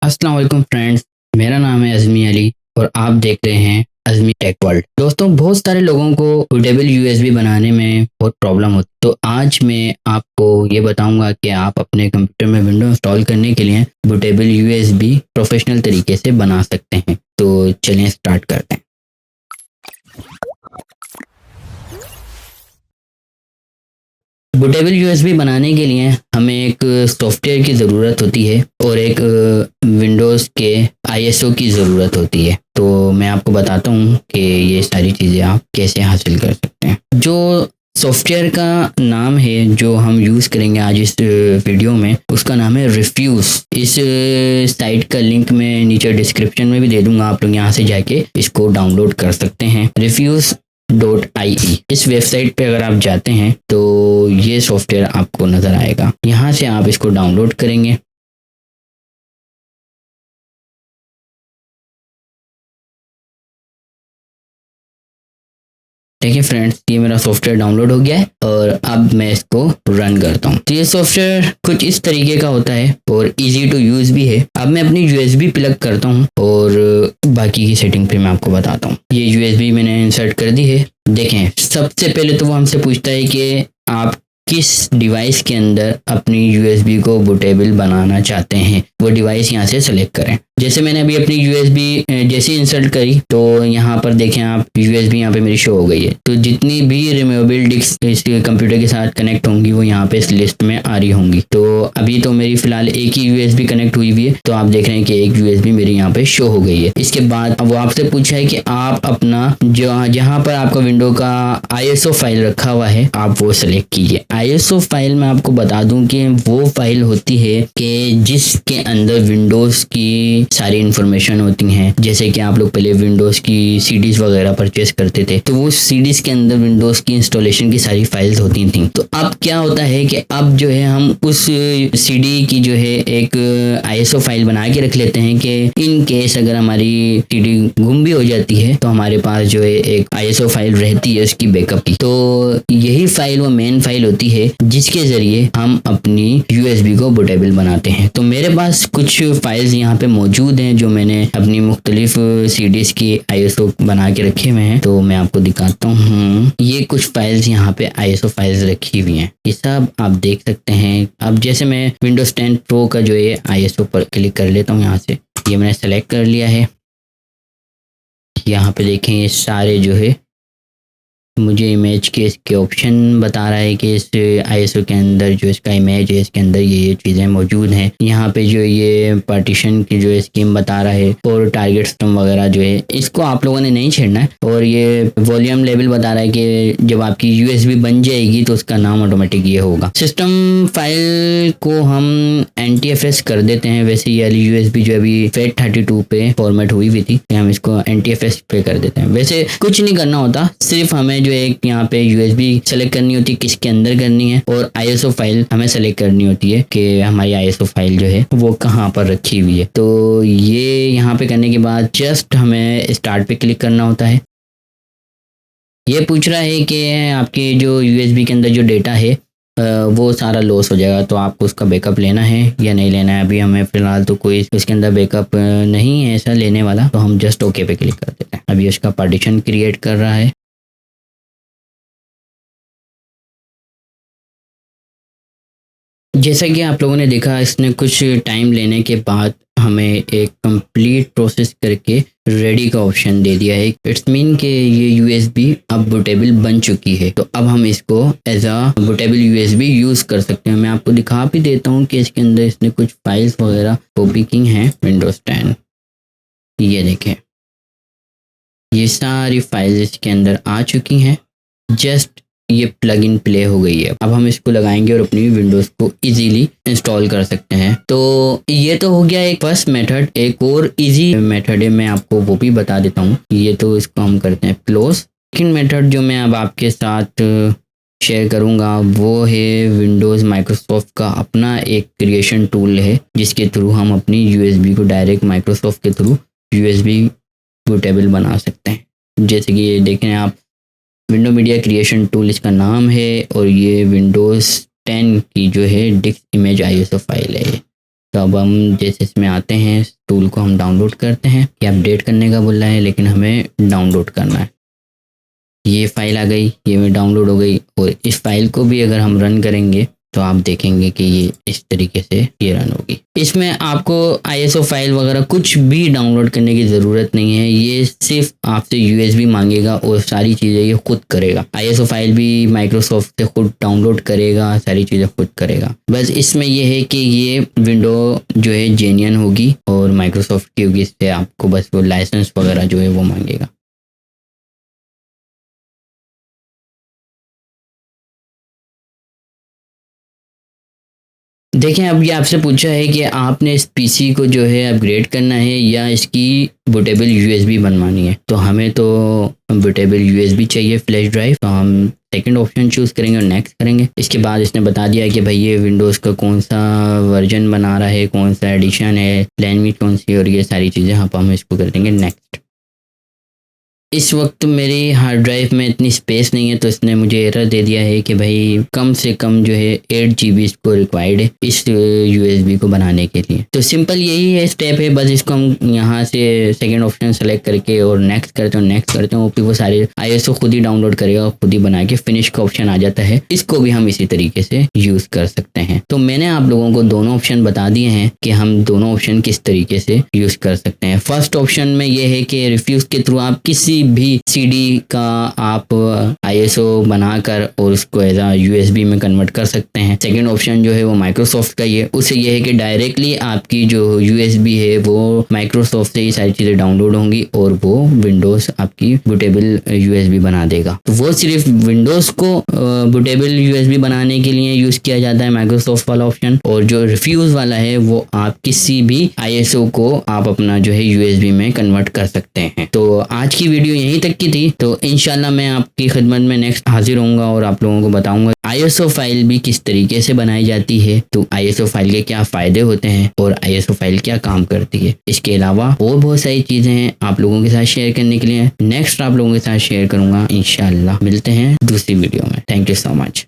अस्सलाम वालेकुम फ्रेंड्स, मेरा नाम है अज़मी अली और आप देख रहे हैं अज़मी टेक वर्ल्ड। दोस्तों, बहुत सारे लोगों को बूटेबल यूएसबी बनाने में बहुत प्रॉब्लम होती है, तो आज मैं आपको ये बताऊंगा कि आप अपने कंप्यूटर में विंडो इंस्टॉल करने के लिए बूटेबल यूएसबी प्रोफेशनल तरीके से बना सकते हैं। तो चलिए स्टार्ट करते हैं। बूटेबल यूएसबी बनाने के लिए हमें एक सॉफ्टवेयर की ज़रूरत होती है और एक विंडोज़ के आईएसओ की ज़रूरत होती है। तो मैं आपको बताता हूँ कि ये सारी चीज़ें आप कैसे हासिल कर सकते हैं। जो सॉफ्टवेयर का नाम है जो हम यूज़ करेंगे आज इस वीडियो में, उसका नाम है रिफ्यूज़। इस साइट का लिंक मैं नीचे डिस्क्रिप्शन में भी दे दूँगा, आप लोग यहाँ से जाके इसको डाउनलोड कर सकते हैं। refuse.ie इस वेबसाइट पे अगर आप जाते हैं तो ये सॉफ्टवेयर आपको नज़र आएगा। यहाँ से आप इसको डाउनलोड करेंगे। देखिए फ्रेंड्स, ये मेरा सॉफ्टवेयर डाउनलोड हो गया है और अब मैं इसको रन करता हूँ। तो ये सॉफ्टवेयर कुछ इस तरीके का होता है और इजी टू यूज़ भी है। अब मैं अपनी यूएसबी प्लग करता हूँ और बाकी की सेटिंग पे मैं आपको बताता हूँ। ये यूएसबी मैंने इंसर्ट कर दी है। देखें, सबसे पहले तो वो हमसे पूछता है कि आप किस डिवाइस के अंदर अपनी यूएसबी को बूटेबल बनाना चाहते हैं, वो डिवाइस यहाँ से सेलेक्ट करें। जैसे मैंने अभी अपनी यूएसबी जैसे इंसर्ट करी तो यहाँ पर देखें आप, यूएसबी यहाँ पे मेरी शो हो गई है। तो जितनी भी रिमूवेबल डिस्क इस कंप्यूटर के साथ कनेक्ट होंगी वो यहाँ पे इस लिस्ट में आ रही होंगी। तो अभी तो मेरी फिलहाल एक ही यूएसबी कनेक्ट हुई हुई है, तो आप देख रहे हैं कि एक यूएसबी मेरी यहाँ पे शो हो गई है। इसके बाद वो आपसे पूछा है कि आप अपना जहाँ पर आपका विंडो का आईएसओ फाइल रखा हुआ है आप वो सेलेक्ट कीजिए। आईएसओ फाइल मैं आपको बता दूं कि वो फाइल होती है कि जिसके अंदर विंडोज़ की सारी इन्फॉर्मेशन होती हैं। जैसे कि आप लोग पहले विंडोज़ की सीडीज़ वगैरह परचेस करते थे, तो वो सीडीज़ के अंदर विंडोज़ की इंस्टॉलेशन की सारी फाइल्स होती थी। तो अब क्या होता है कि अब जो है हम उस सीडी की जो है एक आईएसओ फाइल बना के रख लेते हैं कि इन केस अगर हमारी सीडी गुम भी हो जाती है तो हमारे पास जो है एक आईएसओ फाइल रहती है उसकी बैकअप की। तो यही फाइल वो मेन फाइल होती है जिसके ज़रिए हम अपनी यूएसबी को बूटेबल बनाते हैं। तो मेरे पास कुछ फाइल्स यहाँ पे मौजूद हैं जो मैंने अपनी मुख्तलिफ सीडीज़ की आईएसओ बना के रखे हुए हैं। तो मैं आपको दिखाता हूँ, ये कुछ फाइल्स यहाँ पे आईएसओ फाइल्स रखी हुई हैं, ये सब आप देख सकते हैं। अब जैसे मैं विंडोज़ 10 प्रो का जो है आईएसओ पर क्लिक कर लेता हूँ। यहाँ से ये मैंने सेलेक्ट कर लिया है। यहाँ पे देखें, ये सारे जो है मुझे इमेज के इसके ऑप्शन बता रहा है कि इस आईएसओ के अंदर जो इसका इमेज है इसके अंदर ये चीज़ें मौजूद हैं। यहाँ पे जो ये पार्टीशन की जो स्कीम बता रहा है और टारगेट सिस्टम वगैरह जो है इसको आप लोगों ने नहीं छेड़ना है। और ये वॉल्यूम लेवल बता रहा है कि जब आपकी यूएसबी बन जाएगी तो उसका नाम ऑटोमेटिक ये होगा। सिस्टम फाइल को हम NTFS कर देते हैं। वैसे ये वाली यूएसबी जो अभी FAT32 पे फॉर्मेट हुई हुई थी, हम इसको NTFS पे कर देते हैं। वैसे कुछ नहीं करना होता, सिर्फ हमें जो एक यहाँ पे यूएसबी सेलेक्ट करनी होती है किसके अंदर करनी है, और आईएसओ फाइल हमें सेलेक्ट करनी होती है कि हमारी आईएसओ फाइल जो है वो कहाँ पर रखी हुई है। तो ये यहाँ पे करने के बाद जस्ट हमें स्टार्ट पे क्लिक करना होता है। ये पूछ रहा है कि आपके जो यूएसबी के अंदर जो डेटा है वो सारा लॉस हो जाएगा, तो आपको उसका बैकअप लेना है या नहीं लेना है। अभी हमें फ़िलहाल तो कोई इसके अंदर बैकअप नहीं है ऐसा लेने वाला, तो हम जस्ट ओके पे क्लिक कर देते हैं। अभी उसका पार्टीशन क्रिएट कर रहा है। जैसा कि आप लोगों ने देखा, इसने कुछ टाइम लेने के बाद हमें एक कंप्लीट प्रोसेस करके रेडी का ऑप्शन दे दिया है। इट्स मीन कि ये यूएसबी अब बूटेबल बन चुकी है, तो अब हम इसको as a bootable USB use कर सकते हैं। मैं आपको दिखा भी देता हूँ कि इसके अंदर इसने कुछ फाइल्स वगैरह कॉपी की हैं। विंडोज़ 10, ये देखें, ये सारी फाइल्स इसके अंदर आ चुकी हैं। जस्ट ये प्लग इन प्ले हो गई है। अब हम इसको लगाएंगे और अपनी विंडोज़ को इजीली इंस्टॉल कर सकते हैं। तो ये तो हो गया एक फर्स्ट मेथड। एक और इजी मेथड है, मैं आपको वो भी बता देता हूँ। ये तो इसको हम करते हैं क्लोज। सेकंड मेथड जो मैं अब आपके साथ शेयर करूँगा वो है विंडोज़ माइक्रोसॉफ्ट का अपना एक क्रिएशन टूल है, जिसके थ्रू हम अपनी यूएसबी को डायरेक्ट माइक्रोसॉफ्ट के थ्रू यूएसबी बूटेबल बना सकते हैं। जैसे कि ये देखें आप, विंडो मीडिया क्रिएशन टूल इसका नाम है और ये विंडोज़ 10 की जो है डिस्क इमेज आईएसओ फाइल है। तो अब हम जैसे इसमें आते हैं, टूल को हम डाउनलोड करते हैं। ये अपडेट करने का बोल रहा है लेकिन हमें डाउनलोड करना है। ये फाइल आ गई, ये में डाउनलोड हो गई, और इस फाइल को भी अगर हम रन करेंगे तो आप देखेंगे कि ये इस तरीके से ये रन होगी। इसमें आपको ISO फाइल वगैरह कुछ भी डाउनलोड करने की ज़रूरत नहीं है, ये सिर्फ आपसे USB मांगेगा और सारी चीज़ें ये खुद करेगा। ISO फाइल भी माइक्रोसॉफ्ट से खुद डाउनलोड करेगा, सारी चीज़ें खुद करेगा। बस इसमें ये है कि ये विंडो जो है जेन्युइन होगी और माइक्रोसॉफ्ट की होगी, इससे आपको बस वो लाइसेंस वगैरह जो है वो मांगेगा। देखें, अब ये आपसे पूछा है कि आपने इस पीसी को जो है अपग्रेड करना है या इसकी बूटेबल USB बनवानी है। तो हमें तो बूटेबल USB चाहिए, फ्लैश ड्राइव। तो हम सेकंड ऑप्शन चूज़ करेंगे और नेक्स्ट करेंगे। इसके बाद इसने बता दिया कि भाई ये विंडोज़ का कौन सा वर्जन बना रहा है, कौन सा एडिशन है, लैंग्वेज कौन सी, और ये सारी चीज़ें हम इसको कर देंगे नेक्स्ट। इस वक्त मेरी हार्ड ड्राइव में इतनी स्पेस नहीं है, तो इसने मुझे एरर दे दिया है कि भाई कम से कम जो है 8 GB इसको रिक्वायर्ड है इस USB को बनाने के लिए। तो सिंपल यही है स्टेप है, बस इसको हम यहाँ से सेकंड ऑप्शन सेलेक्ट करके और नेक्स्ट करते हैं फिर वो सारे ISO खुद ही डाउनलोड करेगा, खुद ही बना के फिनिश का ऑप्शन आ जाता है। इसको भी हम इसी तरीके से यूज़ कर सकते हैं। तो मैंने आप लोगों को दोनों ऑप्शन बता दिए हैं कि हम दोनों ऑप्शन किस तरीके से यूज़ कर सकते हैं। फर्स्ट ऑप्शन में ये है कि रिफ्यूज़ के थ्रू आप किसी भी CD का आप ISO बनाकर और उसको एज आ USB में कन्वर्ट कर सकते हैं। सेकंड ऑप्शन जो है वो माइक्रोसॉफ्ट का ही है, उससे ये है कि डायरेक्टली आपकी जो USB है वो माइक्रोसॉफ्ट से ही सारी चीज़ें डाउनलोड होंगी और वो विंडोज़ आपकी बूटेबल USB बना देगा। तो वो सिर्फ विंडोज़ को बूटेबल USB बनाने के लिए यूज़ किया जाता है माइक्रोसॉफ्ट वाला ऑप्शन, और जो रिफ्यूज़ वाला है वो आप किसी भी ISO को आप अपना जो है USB में कन्वर्ट कर सकते हैं। तो आज की वीडियो यहीं तक की थी। तो इंशाल्लाह मैं आपकी खिदमत में नेक्स्ट हाजिर होऊंगा और आप लोगों को बताऊंगा ISO फाइल भी किस तरीके से बनाई जाती है, तो ISO फाइल के क्या फ़ायदे होते हैं और ISO फाइल क्या काम करती है। इसके अलावा और बहुत सारी चीज़ें हैं आप लोगों के साथ शेयर करने के लिए। नेक्स्ट आप लोगों के साथ शेयर करूंगा इंशाल्लाह। मिलते हैं दूसरी वीडियो में। Thank you so much.